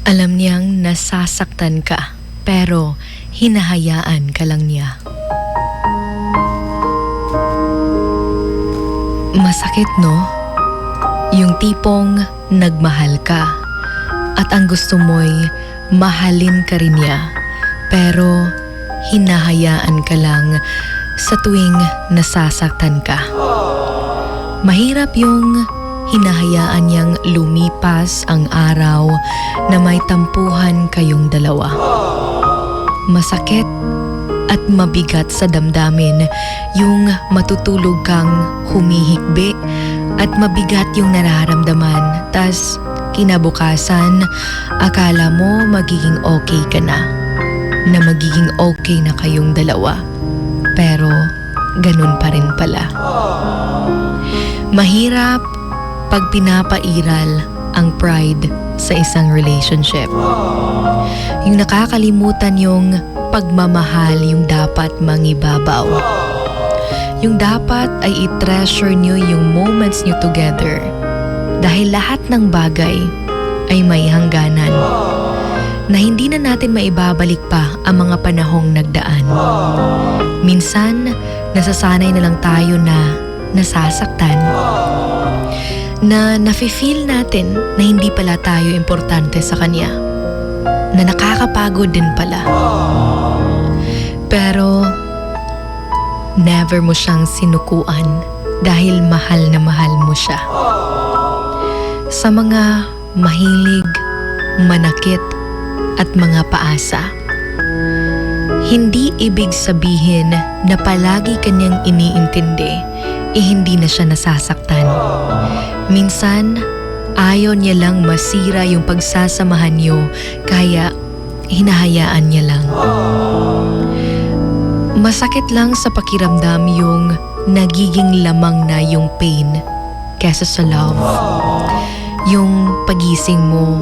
Alam niyang nasasaktan ka, pero hinahayaan ka lang niya. Masakit, no? Yung tipong nagmahal ka at ang gusto mo'y mahalin ka rin niya, pero hinahayaan ka lang sa tuwing nasasaktan ka. Mahirap yung hinahayaan niyang lumipas ang araw na may tampuhan kayong dalawa. Masakit at mabigat sa damdamin yung matutulog kang humihikbi at mabigat yung nararamdaman, tas kinabukasan akala mo magiging okay ka na magiging okay na kayong dalawa, pero ganun pa rin pala. Mahirap pag pinapairal ang pride sa isang relationship. Yung nakakalimutan yung pagmamahal yung dapat mangibabaw. Yung dapat ay i-treasure nyo yung moments nyo together, dahil lahat ng bagay ay may hangganan na hindi na natin maibabalik pa ang mga panahong nagdaan. Minsan, nasasanay na lang tayo na nasasaktan, na nafe-feel natin na hindi pala tayo importante sa kanya, na nakakapagod din pala. Pero never mo siyang sinukuan dahil mahal na mahal mo siya. Sa mga mahilig, manakit at mga paasa, hindi ibig sabihin na palagi kanyang iniintindi, hindi na siya nasasaktan. Minsan, ayaw niya lang masira yung pagsasamahan niyo, kaya hinahayaan niya lang. Masakit lang sa pakiramdam yung nagiging lamang na yung pain kesa sa love. Yung pagising mo,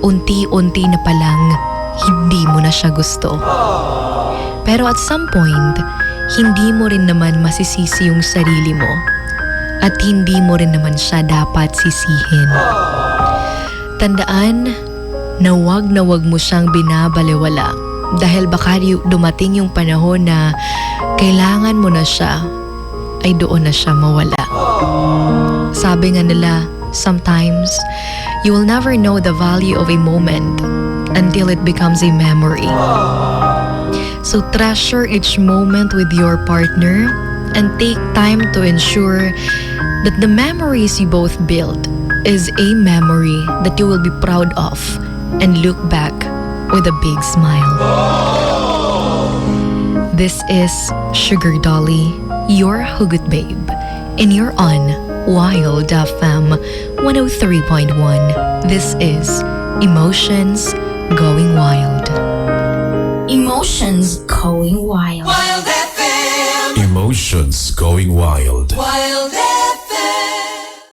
unti-unti na palang hindi mo na siya gusto. Pero at some point, hindi mo rin naman masisisi yung sarili mo at hindi mo rin naman siya dapat sisihin. Tandaan na wag mo siyang binabalewala, dahil baka dumating yung panahon na kailangan mo na siya, ay doon na siya mawala. Sabi nga nila, sometimes you will never know the value of a moment until it becomes a memory. So treasure each moment with your partner and take time to ensure that the memories you both build is a memory that you will be proud of and look back with a big smile. This is Sugar Dolly, your Hugot Babe, and you're on Wild FM 103.1. This is Emotions Going Wild. Emotions Going Wild. Wild FM. Emotions Going Wild. Wild FM.